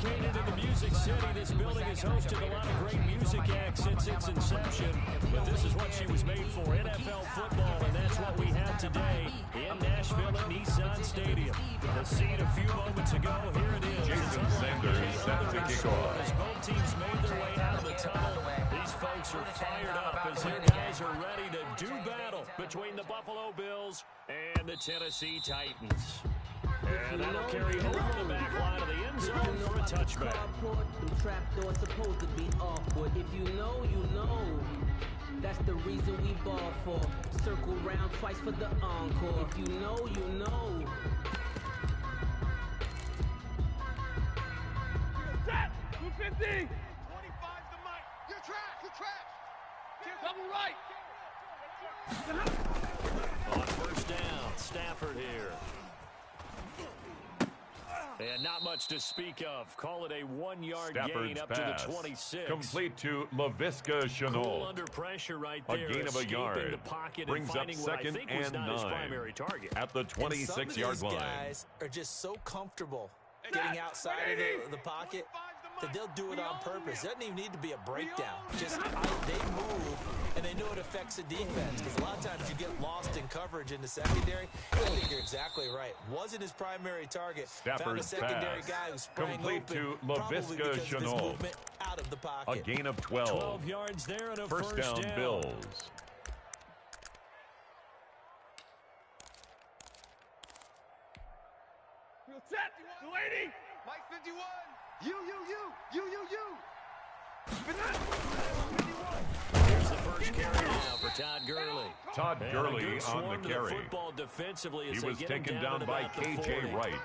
Located in the Music City, this building has hosted a lot of great music acts since its inception. But this is what she was made for, NFL football, and that's what we have today in Nashville at Nissan Stadium. The scene a few moments ago, here it is. Jason Sanders set to kick off. As both teams made their way out of the tunnel, these folks are fired up as their guys are ready to do battle between the Buffalo Bills and the Tennessee Titans. And that'll carry over the back line of the end zone for a touchback. The trapdoor's supposed to be awkward. If you know, you know. That's the reason we ball for. Circle round twice for the encore. If you know, you know. Set! 250! 25's the mic. You're trapped! Double right! On first down, Stafford here. And not much to speak of. Call it a 1-yard gain up pass. to the 26. Complete to Laviska Shenault. Cool under pressure right there. A gain of a yard. The pocket brings and up second and 9 at the 26-yard line. Guys are just so comfortable getting outside of the pocket that they'll do it on purpose. It doesn't even need to be a breakdown. Just they move, and they know it affects the defense. Because a lot of times you get lost in coverage in the secondary. I think you're exactly right. Wasn't his primary target. Found a secondary guy who sprang complete open, to Laviska Shenault. Out of the pocket. A gain of 12. 12 yards there and a first down. Bills. Set! 280! Mike 51! You! Here's the first carry now for Todd Gurley. Todd Gurley on the carry. Football defensively as he was taken down by K.J. Wright.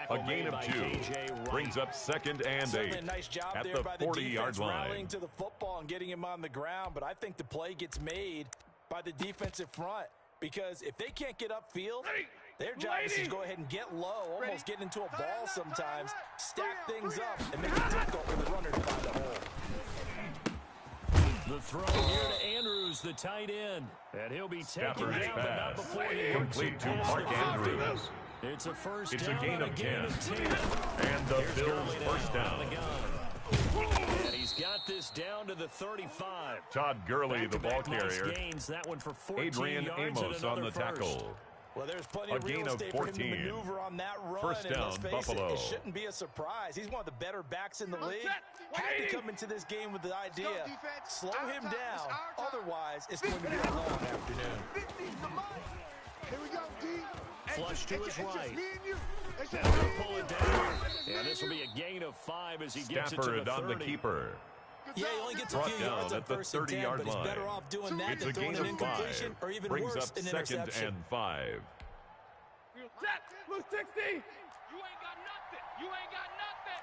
A gain of 2 brings up second and 8 a nice job at there the by the 40-yard line. Rallying to the football and getting him on the ground, but I think the play gets made by the defensive front because if they can't get upfield, their job is to go ahead and get low, almost get into a ball sometimes, stack things up, and make it difficult for the runner to find the hole. The throw here to Andrews, the tight end. And he'll be taken down, but not before he complete to Mark Andrews. It's a first it's down. A gain of 10. And the Here's Bills first down. And he's got this down to the 35. Todd Gurley, the ball carrier. Gains that one for 14 Adrian yards Amos on the tackle. Well, there's plenty of real estate for him to maneuver on that run. First down, Buffalo. It shouldn't be a surprise. He's one of the better backs in the league. Had to come into this game with the idea, slow him down. Otherwise, it's going to be a long afternoon. Here we go, D. Flush to his right. Now he'll pull it down. And this will be a gain of 5 as he gets it to the 30. on the keeper. Yeah, he only gets a few yards on first and 10, but he's better off doing that than throwing an incompletion or even brings worse, up an second interception. and 5. Set! Blue 60! You ain't got nothing! You ain't got nothing!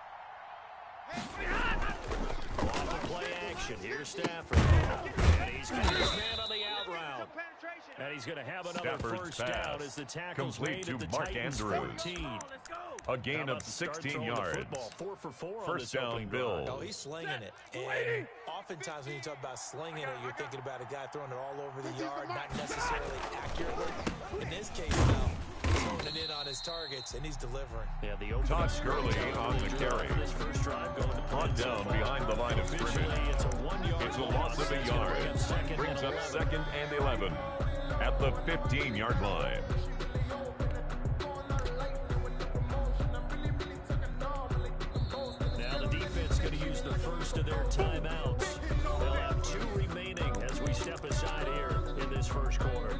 On the play action, here's Stafford. And he's got his man on the out route. And he's going to have another first down as the tackle's made at the Titans 14. A gain of 16 yards. 4 for 4 first down, Bills. Oh, he's slinging it. And oftentimes when you talk about slinging it, you're thinking about a guy throwing it all over the yard, not necessarily accurately. In this case, though, he's throwing it in on his targets, and he's delivering. Yeah, the Todd Gurley on the carry. This first drive going to brought down behind the line of scrimmage. It's a 1-yard It's a loss of a yard. Brings up second and 11 at the 15-yard line. Now the defense going to use the first of their timeouts. They'll have 2 remaining as we step aside here in this first quarter.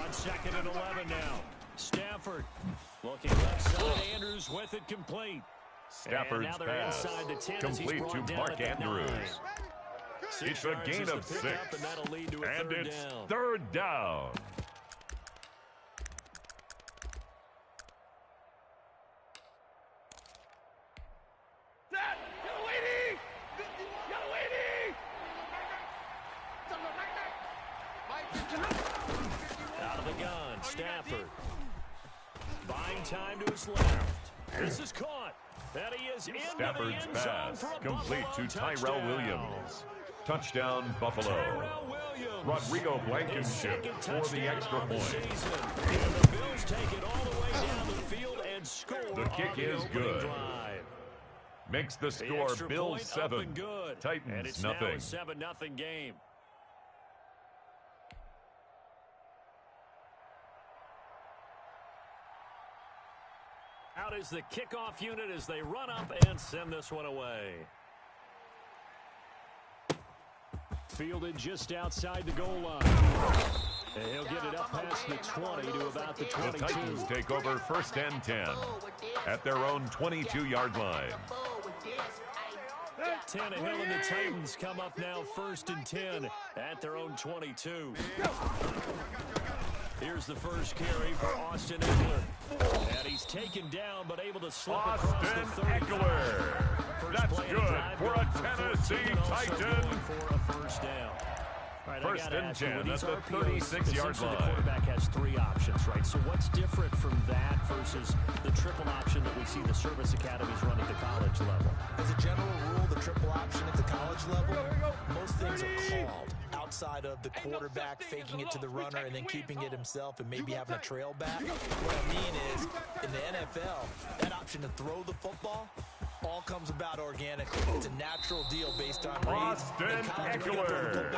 On second and 11 now. Stafford looking left side. Andrews with it complete. Stafford's pass complete to Mark Andrews. It's a gain of 6, and it's third down. Out of the gun, Stafford. Buying time to his left. This is caught. And he is into Stafford's the end zone pass for a complete Buffalo to Tyrell touchdown. Williams. Touchdown, Buffalo. Tyrell Williams. Rodrigo His Blankenship second for the touchdown extra on the point. season. And the Bills take it all the way down the field and score The kick on the is opening good. drive. Makes the The score extra Bills point up 7, and good. And Titans it's now nothing. a 7-0 game. Out is the kickoff unit as they run up and send this one away. Fielded just outside the goal line. And he'll get it up past the 20 to about the 22. The Titans take over 1st and 10 at their own 22-yard line. Tannehill and the Titans come up now 1st and 10 at their own 22. Here's the first carry for Austin Ekeler. And he's taken down but able to slip across the 30. Ekeler. That's good for a Tennessee Titan. For a first down. All right, 1st and 10 at the RPOs, 36-yard essentially line. The quarterback has 3 options, right? So what's different from that versus the triple option that we see the service academies run at the college level? As a general rule, the triple option at the college level, most things are called outside of the quarterback faking it to the runner and then keeping it himself and maybe having a trail back. What I mean is, in the NFL, that option to throw the football all comes about organically. It's a natural deal based on reads. Austin Ekeler.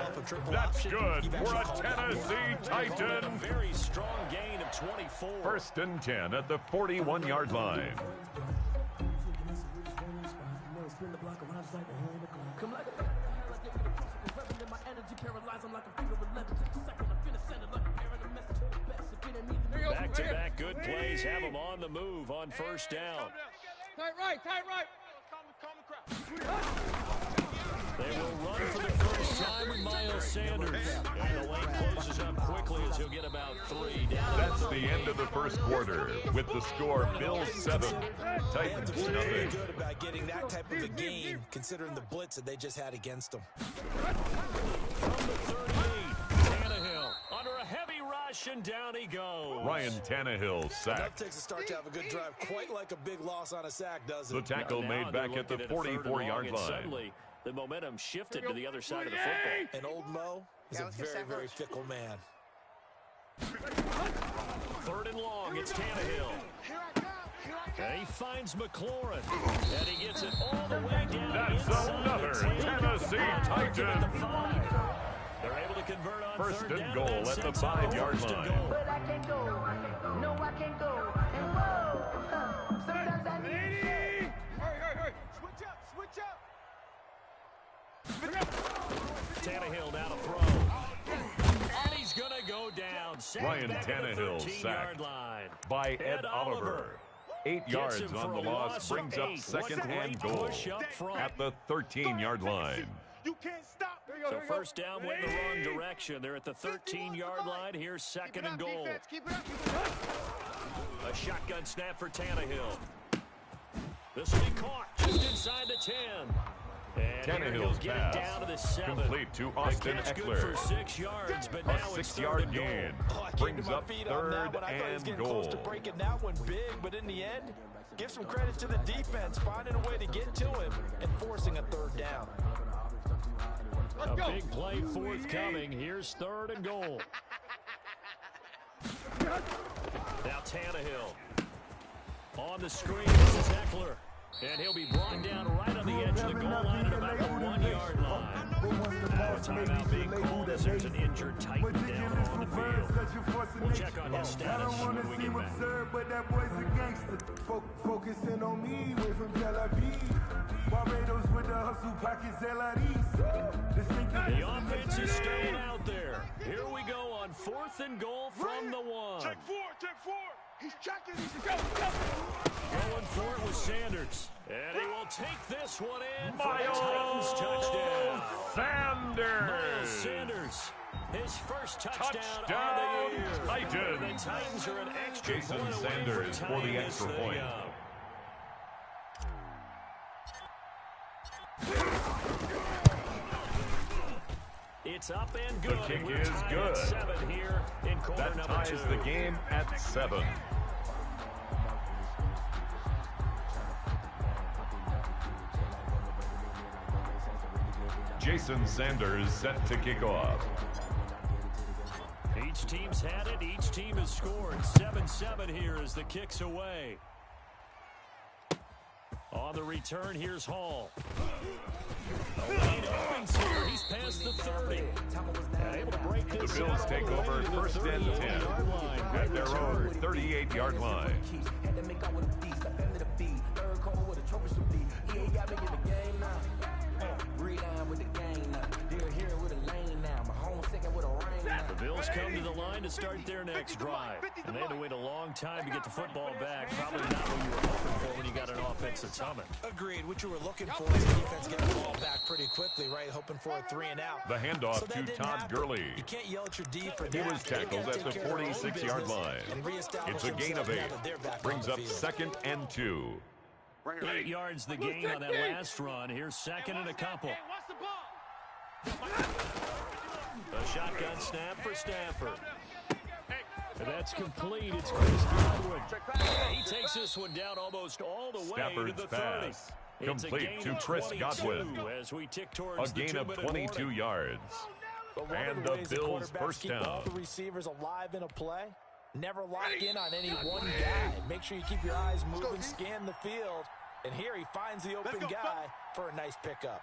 That's good for a Tennessee Titan. A very strong gain of 24. 1st and 10 at the 41-yard line. Back-to-back good plays have them on the move on 1st down. Tight right, tight right. They will run for the first time with Miles Sanders. And the lane closes up quickly as he'll get about 3 down. That's the end of the first quarter with the score Bills 7, Titans Very nothing. good about getting that type of a game considering the blitz that they just had against them. From the 38, Tannehill under a heavy rush, and down he goes. Ryan Tannehill That sacked. takes a start to have a good drive, quite like a big loss on a sack, doesn't The it? tackle Now made they're back at the looking a 3rd and long, 44-yard and line. Suddenly, the momentum shifted to the other side of the football. And old Mo is a very, very fickle man. 3rd and long, it's Tannehill. And he finds McLaurin. And he gets it all the way down. That's inside another the 10. Tennessee Titan. At the 5. They're able to convert on 1st 3rd and down. goal and at the sets up 5-yard 1st and line. goal. But I can't go. No, I can't go. And whoa, sometimes I need Hurry, hurry. Switch up. Tannehill now to throw. And he's going to go down. Sacked Ryan back at the Tannehill 13-yard sacked line. by Ed Oliver. 8 yards Gets him on for the a loss, of brings up 8. 2nd What a and great goal push up front. at the 13-yard line. You can't stop. So 1st down went the wrong direction. They're at the 13-yard line. Here's 2nd and goal. Keep it up. A shotgun snap for Tannehill. This will be caught just inside the 10. And here he'll Tannehill's get it pass down to the 7. complete to Austin The catch good Ekeler. for 6 yards, but A now it's 3rd 6-yard and goal. gain Oh, I came brings to my up feet on that 3rd one. I thought he was and getting close to goal. breaking that one big, but in the end, give some credit to the defense, finding a way to get to him and forcing a 3rd down. A big play forthcoming. Here's 3rd and goal. Now Tannehill. On the screen, this is Ekeler. And he'll be brought down right on the edge of the goal line at about the 1-yard line. Now a timeout being called as there's an injured Titan down on the field. We'll check on his status when we get back. But that boy's a gangster. Focusing on me, way from Tel Aviv. Barbados with the hustle pockets, The offense is staying out there. Here we go on 4th and goal from the 1. Check 4. He's checking. Go. Going for it with Sanders. And he will take this one in for a Titans Miles touchdown. Sanders. Miles Sanders. His first touchdown Touchdown, of the year. Titans. The Titans are an extra Jason point away Sanders from for the tying extra this thing point. up. It's up and good. kick We're is tied good. at 7 here in quarter That number ties 2. the game at 7. Jason Sanders set to kick off. Each team's had it. Each team has scored. 7-7 here as the kick's away. On the return, here's Hall. The lane opens here. He's past the 30. And able to break this. The Bills take over first and 10 at their own 38-yard line. The Bills come to the line to start their next drive. And they had to wait a long time to get the football back. Probably not what you were hoping for when you got an offense that's humming. Agreed. What you were looking for is the defense getting the ball back pretty quickly, right? Hoping for a 3 and out. The handoff to Todd Gurley. You can't yell at your D for that. He was tackled at the 46-yard line. It's a gain of 8. Brings up 2nd and 2. 8 yards the gain on that last run. Here's 2nd and a couple. A shotgun snap for Stafford. And that's complete. It's Chris Godwin. He takes this one down almost all the way Stafford's to the 30. pass. Complete to Chris Godwin. As we tick towards a gain of 22 yards. And the Bills first down. All the receivers alive in a play. Never lock in on any one guy. Make sure you keep your eyes moving, scan the field. And here he finds the open guy for a nice pickup.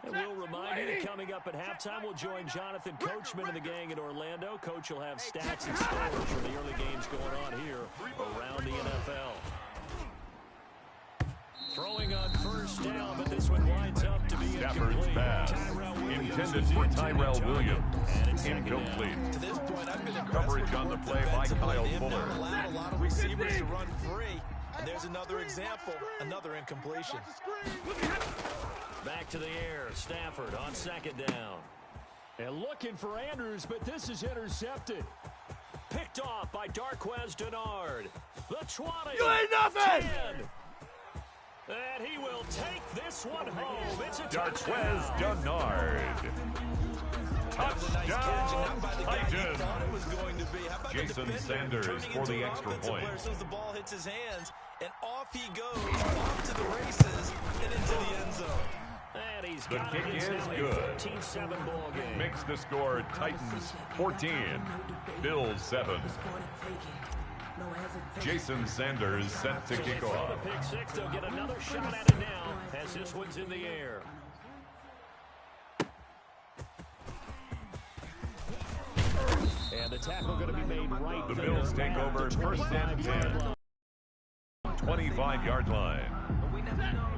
And we'll remind you that coming up at halftime, we'll join Jonathan Coachman and the gang in Orlando. Coach will have stats and scores from the early games going on here around the NFL. Throwing on first down, but this one winds up to be Stafford's pass. Intended for Tyrell Williams. Incomplete. To this point, I've been coverage on the play by Kyle Fuller. Allowed a lot of receivers to run free. And there's another example, another incompletion. Back to the air, Stafford on 2nd down. And looking for Andrews, but this is intercepted. Picked off by Darqueze Dennard. The 20. You ain't nothing! 10. And he will take this one home. It's a Darqueze Dennard. Touchdown, Titans. Jason Sanders for the extra point. The ball hits his hands, and off he goes, off to the races, and into the end zone. And he's the got kick it. is good. 13-7 ball game. Makes the score Titans 14, Bills 7. Jason Sanders set to kick off. The pick six, they'll get another shot at it now as this one's in the air. And the tackle going to be made right The there. Bills take over first and 10. 25-yard line.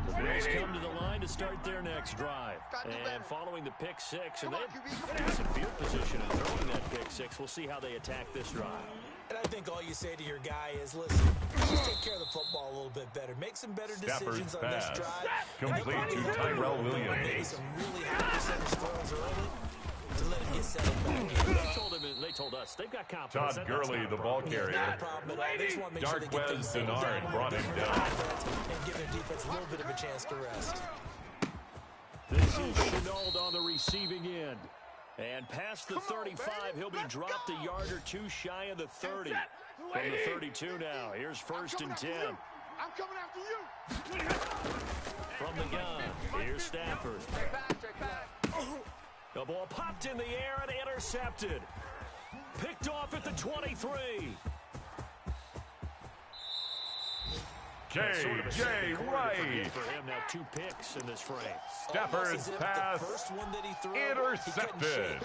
The Bills come to the line to start their next drive. And following the pick six, and they've got some field position in throwing that pick six. We'll see how they attack this drive. And I think all you say to your guy is, listen, just take care of the football a little bit better. Make some better decisions on this drive. Complete to Tyrell Williams. Maybe some really high percentage throws early to let him get settled back in. They told us they've got confidence. Todd Gurley, the ball carrier. Not a problem at all. They just want to make sure they get things Darqueze Dennard brought him down. and give their defense a little bit of a chance to rest. This is Shenault on the receiving end. And past the 35, he'll be dropped a yard or two shy of the 30. From the 32 now. Here's first and 10. I'm coming after you. From the gun, here's Stafford. The ball popped in the air and intercepted. Picked off at the 23. J.J. Wright. For him now, 2 picks in this frame. Stafford's pass intercepted.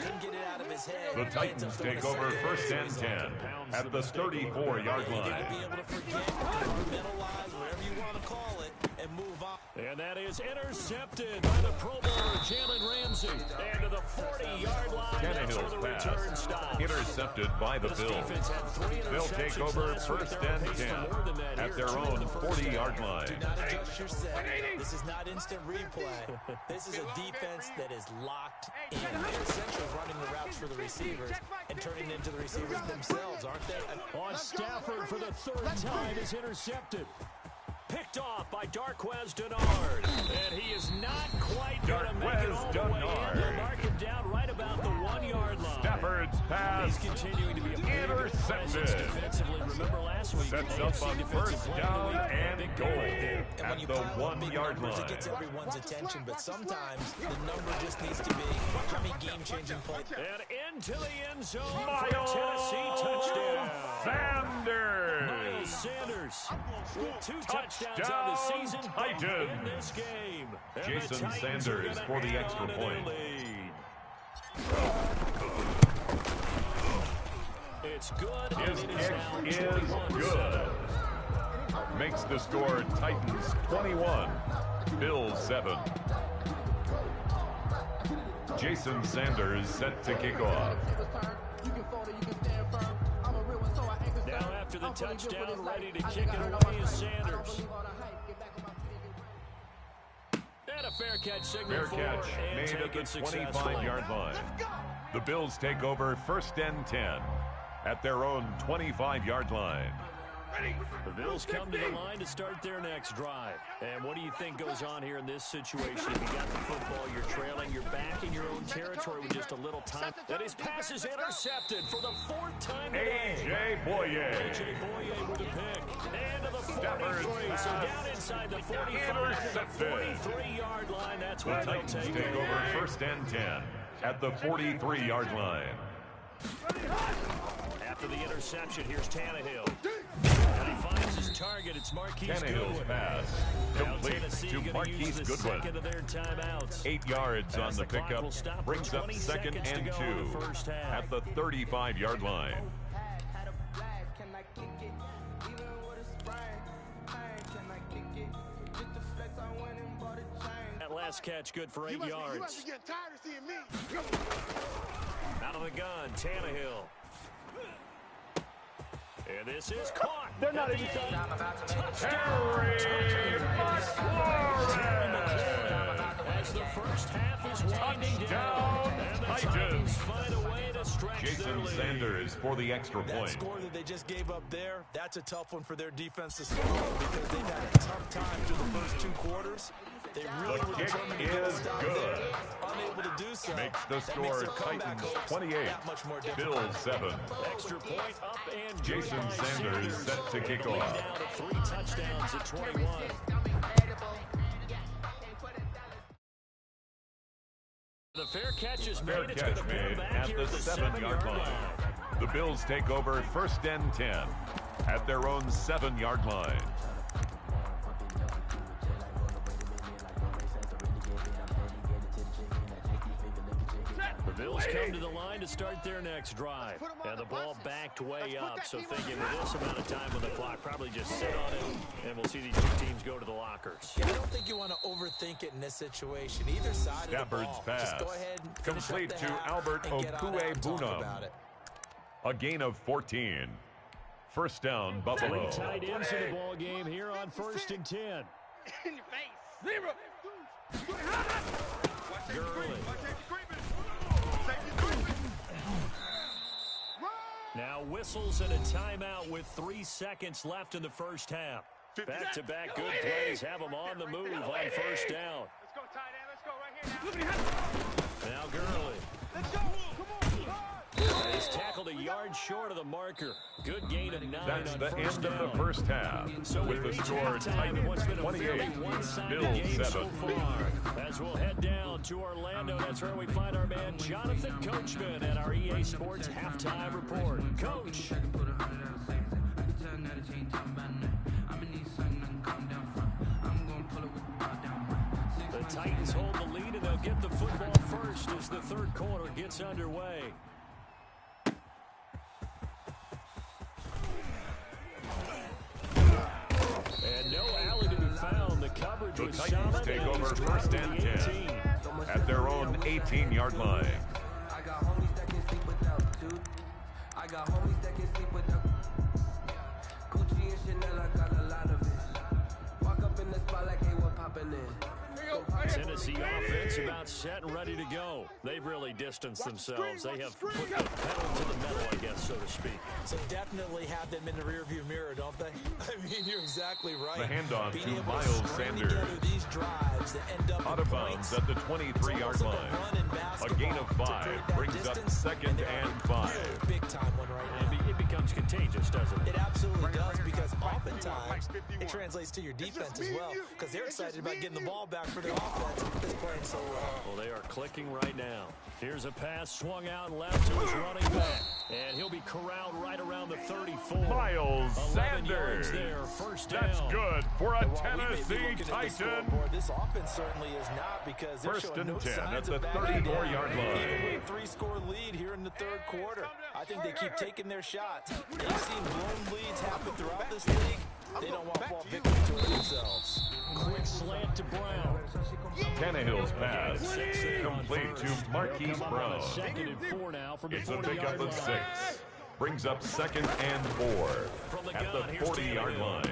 The Titans take over first and 10 at the 34-yard line. And that is intercepted by the Pro Bowler, Jalen Ramsey. And to the 40-yard line. Tannehill's pass intercepted by the Bills. They'll take over first and 10 at their own 40-yard line. Do not adjust your set. This is not instant replay. This is a defense that is locked in. They're essentially running the routes for the receivers and turning into the receivers themselves, aren't they? On Stafford for the 3rd time is intercepted. picked off by Darqueze Dennard. And he is not quite going to make it all the way in. They'll mark him down right about the 1-yard line. Stafford's pass. He's continuing to be a intercepted. Defensively. Remember last week, sets up a first down and goal at the 1-yard line. It gets everyone's attention, but sometimes the number just needs to be how many game-changing plays. And into the end zone for a Tennessee touchdown. Miles Sanders with 2 touchdowns on the season in this game. Jason Sanders for the extra point. It's good. His kick is good. Makes the score Titans 21, Bills 7. Jason Sanders set to kick off. Now after the touchdown, ready to kick it away is Sanders. And a fair catch signal Fair catch made at the 25-yard line. The Bills take over 1st and 10 at their own 25-yard line. The Bills come to the line to start their next drive. And what do you think goes on here in this situation? If you got the football, you're trailing, you're back in your own territory with just a little time. And his pass is intercepted for the 4th time today. A.J. Boye. A.J. Boye with a pick. And to the 43. So down inside the 45 to the 43-yard line. That's The where they'll Titans take take over 1st and 10 at the 43-yard line. After the interception, here's Tannehill. And he finds his target. It's Marquise Goodwin. Pass complete to Marquise Goodwin. 8 yards on the pickup. Brings up 2nd and 2 at the 35-yard line. That last catch good for 8 yards. You must be getting tired of seeing me. Out of the gun, Tannehill. And this is caught. They're not even Terry McLaurin. As the first half is winding down, and the Titans find a way to stretch their Jason lead. Sanders for the extra That point. score that they just gave up there, that's a tough one for their defense to swallow because they've had a tough time through the first 2 quarters. They really The were kick determined to get a is stop good. there. Unable to do so. Makes the That score makes their comeback Titans hopes 28, that much more difficult. Bills 7. Extra point up and good Jason by Sanders set to kick Lead off. down to 3 touchdowns at 21. The fair catch is Fair made. It's going catch to put him made back at here the at the 7-yard line. The Bills take over 1st and 10 at their own 7-yard line. The Bills come to the line to start their next drive. And the ball backed way up. So thinking with this amount of time on the clock, probably just sit on it, and we'll see these 2 teams go to the lockers. I don't think you want to overthink it in this situation. Either side of the Stafford's ball. pass. Just go ahead and finish Complete up the to half Albert and get on out and talk Okwuegbunam. about it. A gain of 14. First down, Buffalo. 3 tight ends in the ball game here on 1st and 10. In your face. Zero. Gurley. Now whistles and a timeout with 3 seconds left in the first half. Back-to-back good plays have them on the move on 1st down. Let's go, tight end. Let's go right here now. Now Gurley. Let's go. Come on. He's tackled a yard short of the marker. Good gain of 9 That's on the 1st end down. of the first half. So With the we reach score halftime in what's Titans been a 28, fairly one-sided Bills game 7. so far. As we'll head down to Orlando, that's where we find our man Jonathan Coachman at our EA Sports halftime report. Coach. The Titans hold the lead, and they'll get the football first as the 3rd quarter gets underway. And no alley to be found. The coverage The was Titans solid, take and over he's 1st dropped and to the 10 18. at their own 18-yard line. I got homies that can sleep without two. I got homies that can sleep without Gucci and Chanel, I got a lot of it. Walk up in the spot like, hey, what pop popping in. Tennessee offense about set and ready to go. They've really distanced themselves. They have put the pedal to the metal, I guess, so to speak. So definitely have them in the rearview mirror, don't they? I mean, you're exactly right. The handoff Being to able Miles string Sanders. together these drives that end up Out in of bounds points. at the 23-yard line. A gain of 5 brings up 2nd and 5. Big time one right now. It becomes contagious, doesn't it? It absolutely does, because oftentimes it translates to your defense as well, because they're excited about getting the ball back for their offense that's playing so well. Well, they are clicking right now. Here's a pass swung out left to his running back, and he'll be corralled right around the 34. Miles Sanders. There, first down. That's good for a Tennessee Titan. This offense certainly is not, because they're First showing and no 10 at signs the of backing down. 34-yard line. Even with a 3-score lead here in the third quarter, I think they keep taking their shots. They've seen blown leads happen throughout this league. They don't want ball victory to themselves. Quick slant to Brown. Tannehill's pass complete to Marquise Brown. 2nd and 4 now from the It's a 40-yard pickup of 6. Brings up 2nd and 4 at the 40-yard line.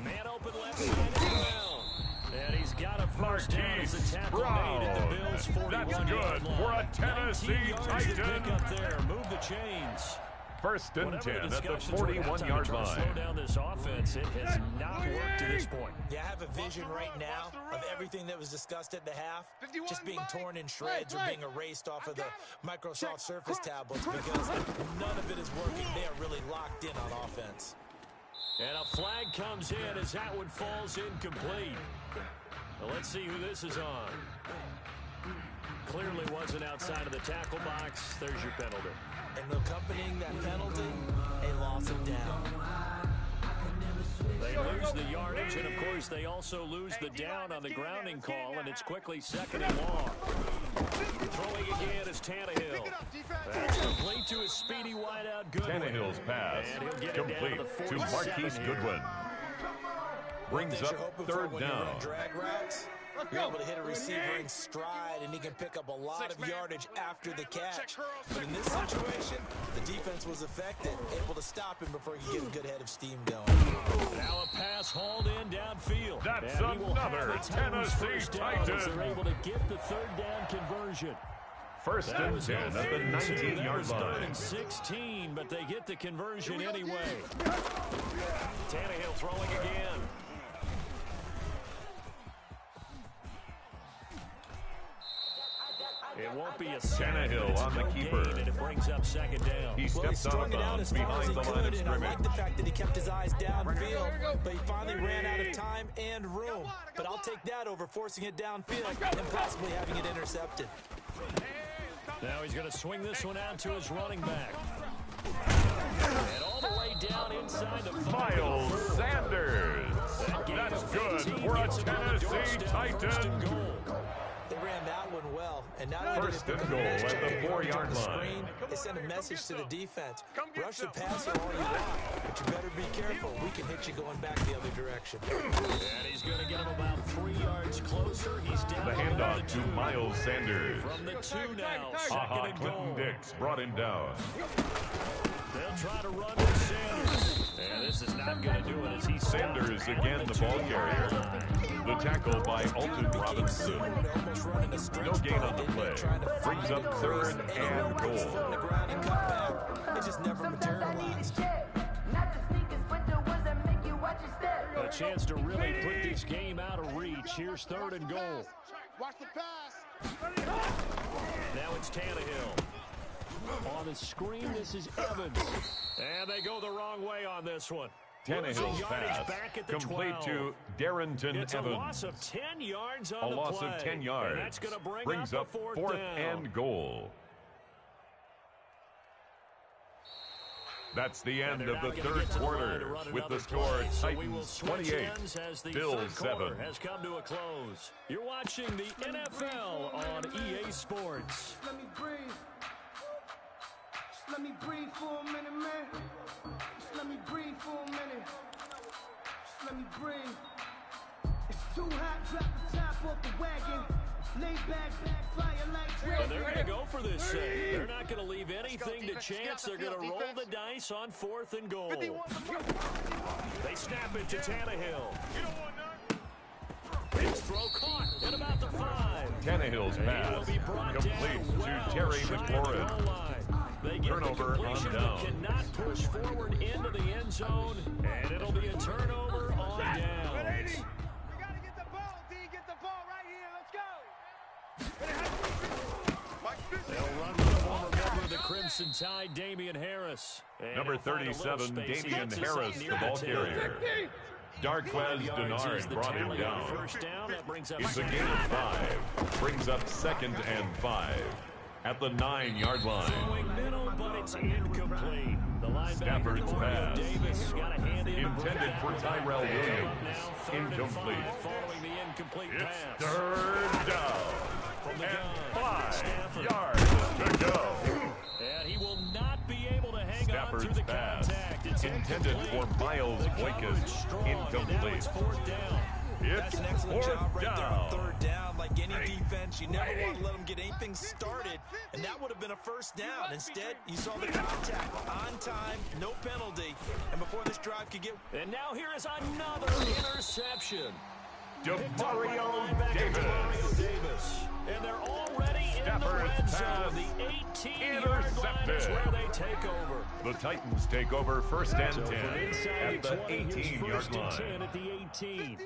Man open left side Brown. And he's got a first down as a tackle made at the Bills' 41-yard That's good line. for a Tennessee Titan. Pick up there. Move the chains. First and 10 at the 41-yard Slow line. down this offense. It has not worked to this point. Yeah, I have a vision right now of everything that was discussed at the half just being torn in shreds or being erased off of the Microsoft Surface tablets, because none of it is working. They are really locked in on offense. And a flag comes in as that one falls incomplete. Well, let's see who this is on. Clearly wasn't outside of the tackle box. There's your penalty. And accompanying that penalty, a loss of down. They lose the yardage, and of course they also lose the down on the grounding call, and it's quickly 2nd and long. Throwing again is Tannehill. That's complete to his speedy wideout Goodwin. Tannehill's pass complete to Marquise Goodwin. Brings up 3rd down. Drag routes, you're able to hit a receiver in stride, and he can pick up a lot of yardage after the catch. But in this situation, the defense was affected, able to stop him before he could get a good head of steam going. Now a pass hauled in downfield. That's and he will another have Tennessee Titan. They're able to get the 3rd down conversion. First and 10 at the 19-yard line. 3rd and 16, but they get the conversion anyway. Tannehill throwing again. It won't be a Tannehill on the keeper. And it brings up 2nd down. He steps out of bounds behind the line of I scrimmage. like the fact that he kept his eyes downfield, but he finally ran out of time and room. But I'll take that over forcing it downfield and possibly having it intercepted. Now he's going to swing this one out to his running back. And all the way down inside the Miles Sanders. That's good for a Tennessee Titan. They ran that one well, and not only First did and they goal pick up at the the 4-yard line. screen, they sent a message to the defense. Rush the passer all you want, but you better be careful. We can hit you going back the other direction. And he's going to get him about 3 yards closer. He's down. The handoff to Miles Sanders. From the 2 now. 2nd Aha, and Clinton goal. Dix brought him down. They'll try to run with Sanders. And this is not going to do it as he Sanders again the ball carrier. The tackle by Alton Robinson. No gain on the play. Brings up 3rd and goal. It just never materialized. A chance to really put this game out of reach. Here's 3rd and goal. Watch the pass. Now it's Tannehill. On the screen, this is Evans. And they go the wrong way on this one. Tannehill's pass complete to Darrington It's Evans. a loss of 10 yards on A the loss play. of 10 yards. And that's going to brings up 4th down. and goal. That's the end of the 3rd quarter with the score Titans 28, Bills 7. Has come to a close. You're watching the NFL on EA Sports. Let me breathe. Just let me breathe for a minute, man. Just let me breathe for a minute. Just let me breathe. It's too hot, drop the top off the wagon. Lay back, fire like And they're going to go for this thing. They're not going to leave anything to chance. They're going to roll the dice on 4th and goal. They snap it to Tannehill. His throw caught at about the 5. Tannehill's pass complete to Terry McLaurin. Turnover on down. Cannot push forward into the end zone, and it'll be a turnover on downs. We gotta get the ball, D. Get the ball right here. Let's go. They'll run with the former member of the Crimson Tide, Damian Harris. And Number 37, Damian Harris, the ball carrier. Darquez Denard brought him down. It's a gain of 5. Brings up 2nd and 5. At the 9-yard line. Middle, but it's incomplete. Stafford's pass. Intended for Tyrell Williams. Incomplete. It's 3rd down. And 5 yards to go. And he will not be able to hang on through the contact. It's intended for Miles Boykin. Incomplete. It's 4th down. That's an excellent job right there on 3rd down. Like any defense, you never want to let them get anything started, and that would have been a 1st down. Instead, you saw the contact on time, no penalty, and before this drive could get... And now here is another interception. Demario Davis. And they're already in the red zone. The 18-yard line is where they take over. The Titans take over 1st and 10 at the 18-yard line. 10 at the 18.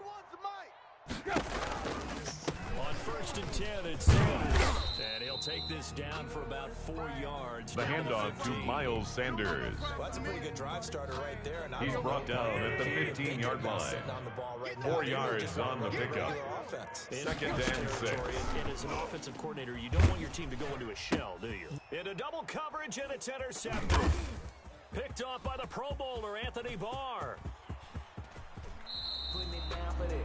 On 1st and 10, it's Sanders. And he'll take this down for about 4 yards. The handoff to Miles Sanders. Well, that's a pretty good drive starter right there. And he's brought down at the 15-yard line. 4 yards on the pickup. 2nd and 6. And as an offensive coordinator, you don't want your team to go into a shell, do you? In a double coverage, and it's intercepted. Picked off by the Pro Bowler, Anthony Barr.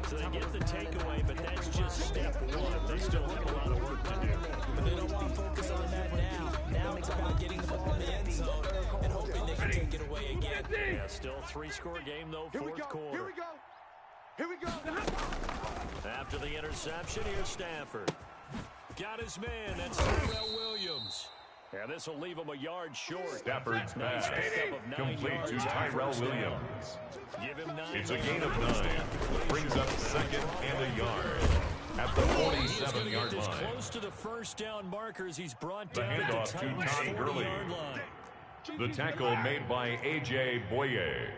So they get the takeaway, but that's just step 1. They still have a lot of work to do. But they don't want to focus on that now. Now it's about getting the ball in the end zone and hoping they can take it away again. Yeah, still a 3-score game, though, 4th quarter. Here we go. Here we go. After the interception, here's Stafford. Got his man. That's Tyrell Williams. Yeah, this will leave him a yard short. Stafford's pass complete to Tyrell Williams. Give him 9. It's a gain of 9. Brings up 2nd and a yard at the 47-yard line. Close to the 1st down markers. He's brought the down handoff to Todd Gurley. The tackle made by A.J. Boye.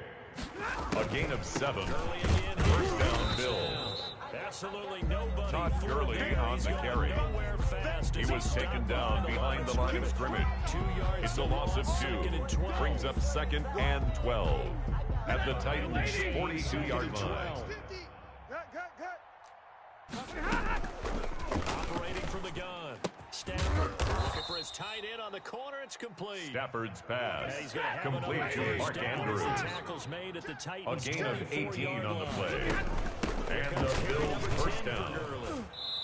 A gain of 7. 1st down Bills. Absolutely nobody. Todd Gurley on the carry. He was taken down behind the line of scrimmage. It's a loss of 2. Brings up 2nd and 12 at the Titans' 42-yard line. Operating from the gun. Stafford looking for his tight end on the corner. It's complete. Stafford's pass complete to Mark Andrews. A gain of 18 on the play. And the Bills 1st down.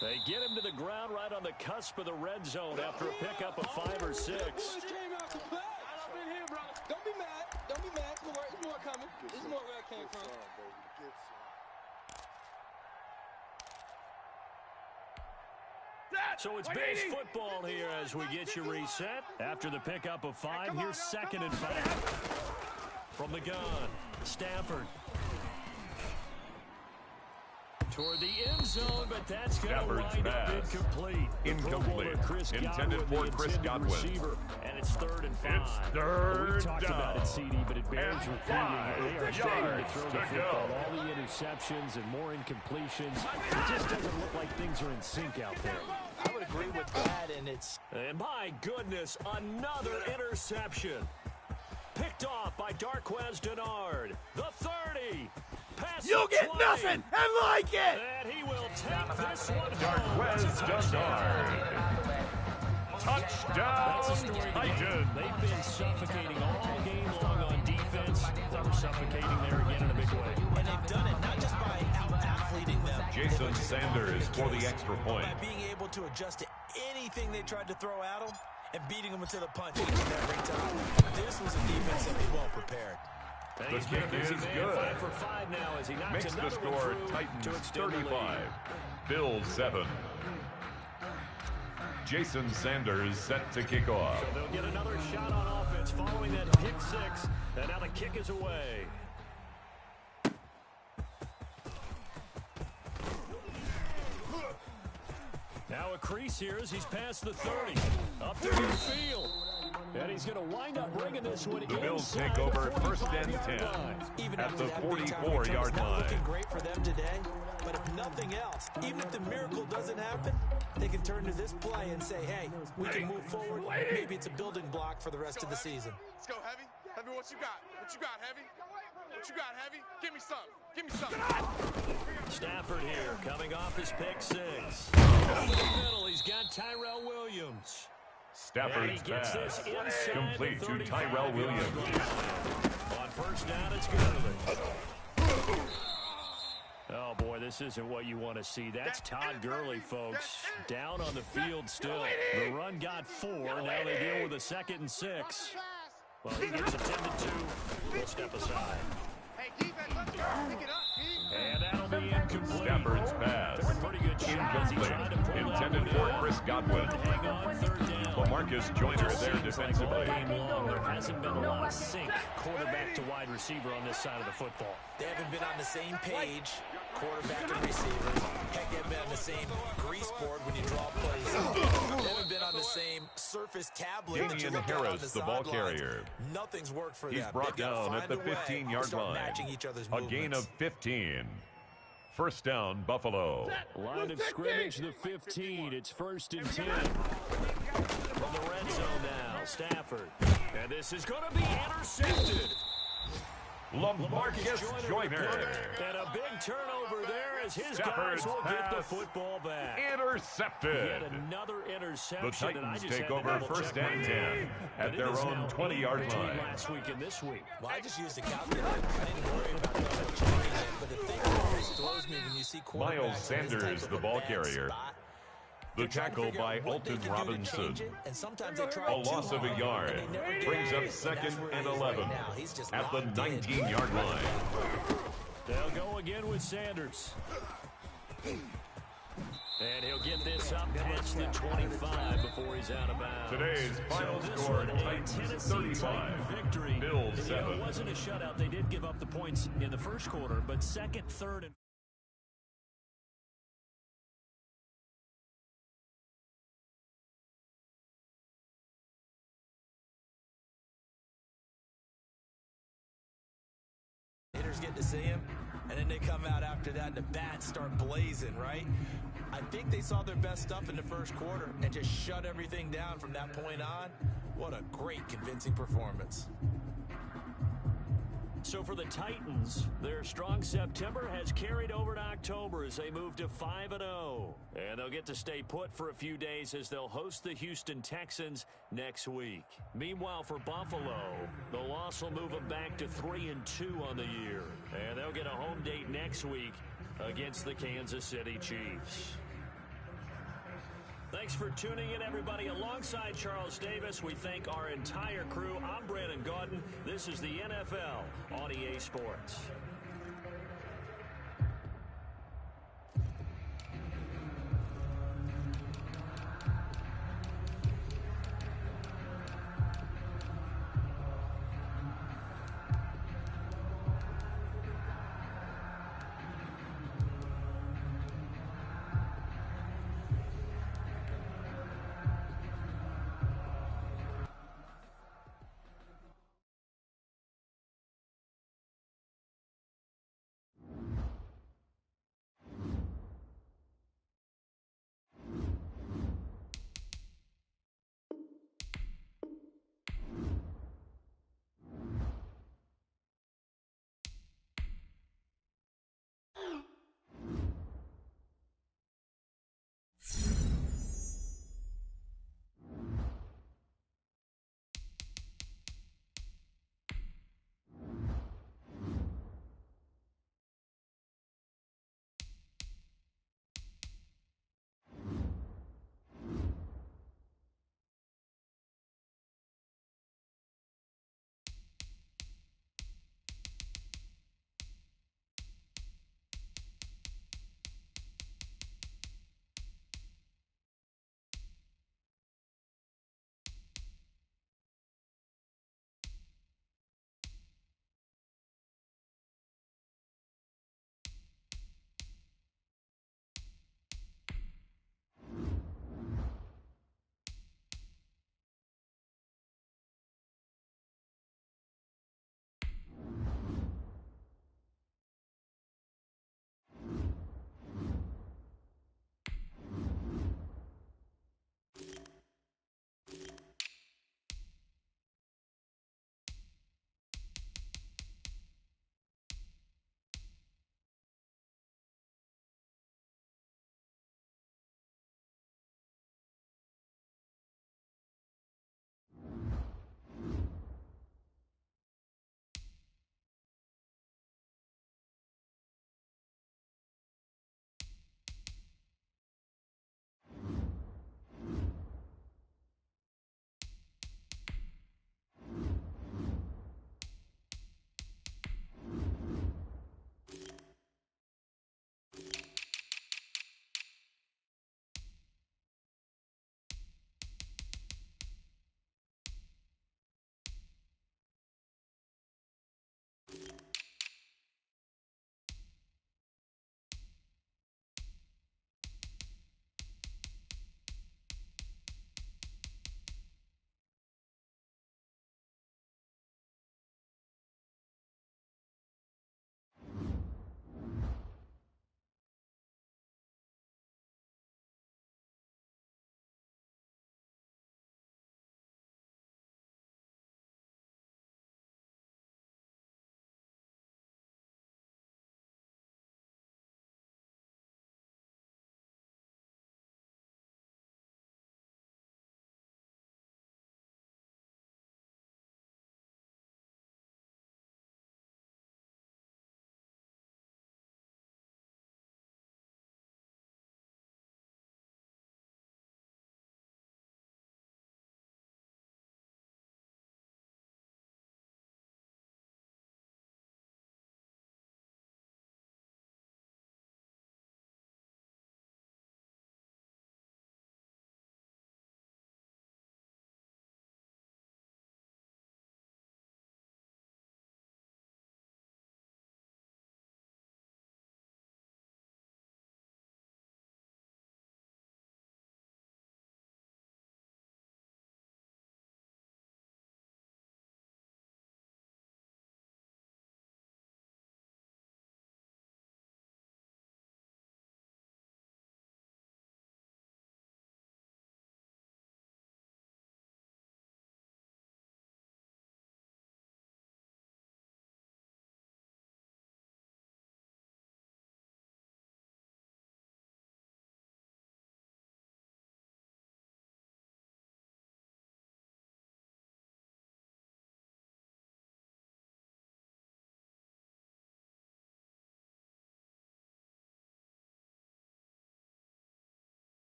They get him to the ground right on the cusp of the red zone after a pickup of 5 or 6. Don't be mad. Don't be mad. There's more coming. There's more where I came from. So it's base football here as we get you reset. After the pickup of 5, here's 2nd and 5. From the gun, Stafford. Toward the end zone, but that's going to wind up incomplete. Intended for Chris Godwin. And it's 3rd and 5. It's 3rd We've talked down. about it, CD, but it bears repeating. They are starting to throw the football. Go. All the interceptions and more incompletions. It just doesn't look like things are in sync out there. I would agree with that, and it's... And my goodness, another interception. Picked off by Darquez Denard. The 30. You get nothing and like it! And he will take this one. Darquez Denard. Touchdown, Titans. They've been suffocating all game long on defense. They're suffocating there again in a big way. And they've done it not just by out-athleting them. Jason Sanders for the extra point. By being able to adjust to anything they tried to throw at them and beating them into the punch each and every time. This was a defense that was well prepared. The kick is good. 5 for 5 now as he knocks Makes the score Titans 35. Bills 7. Jason Sanders set to kick off. So they'll get another shot on offense following that pick 6. And now the kick is away. a crease here as he's past the 30. Up to midfield. And he's going to wind up bringing this one in. The Bills take over first and 10 even at the 44-yard not line. looking great for them today, but if nothing else, even if the miracle doesn't happen, they can turn to this play and say, hey, we can move forward. Maybe it's a building block for the rest of the season. Let's go, Heavy. Heavy, what you got? What you got, Heavy? What you got, Heavy? Give me some. Give me some. Stafford here, coming off his pick 6. In the middle, he's got Tyrell Williams. Stafford's pass complete to Tyrell Williams. On first down, it's Gurley. Oh, boy, this isn't what you want to see. That's Todd Gurley, folks. Down on the field still. The run got 4. Now they deal with a 2nd and 6. Well, he gets attended to. We'll step aside. Hey, defense, let's go. Pick it up, D. And that'll be incomplete. Stafford's pass Pretty good shot. incomplete. Intended for Chris Godwin. Hang on, 3rd down. Marcus Joyner there defensively. There hasn't been a lot of sync quarterback to wide receiver on this side of the football. They haven't been on the same page, quarterback and receivers. Heck, they haven't been on the same grease board when you draw plays up. They haven't been on the same surface tablet that you Damian look at on Harris, the ball carrier. Nothing's worked for He's them. brought They've got to down at find the a way 15-yard to start line. matching each other's A gain of 15. First down, Buffalo. Line of scrimmage, the 15. It's 1st and 10. From the red zone now, Stafford. And this is going to be intercepted. LaMarcus Joyner. And a big turnover there as his Stafford's guys will get the pass football back. Intercepted. Yet another interception. The Titans and I take over first and 10 at their own 20-yard line. Last week and this week. Well, I just used a calculator. I didn't worry about that. But the thing that always throws me when you see quarterbacks Miles in this type Sanders, of the a ball bad carrier. spot, The tackle by Alton Robinson. A loss of a yard brings up 2nd and 11 at the 19-yard line. They'll go again with Sanders. And he'll get this up past the 25 before he's out of bounds. Today's final score, Titans 35, victory. Bills 7. It wasn't a shutout. They did give up the points in the first quarter, but 2nd, 3rd, and get to see him, and then they come out after that and the bats start blazing, right? I think they saw their best stuff in the first quarter and just shut everything down from that point on. What a great, convincing performance. So for the Titans, their strong September has carried over to October as they move to 5-0. And they'll get to stay put for a few days as they'll host the Houston Texans next week. Meanwhile, for Buffalo, the loss will move them back to 3-2 on the year. And they'll get a home date next week against the Kansas City Chiefs. Thanks for tuning in, everybody. Alongside Charles Davis, we thank our entire crew. I'm Brandon Gaudin. This is the NFL on EA Sports.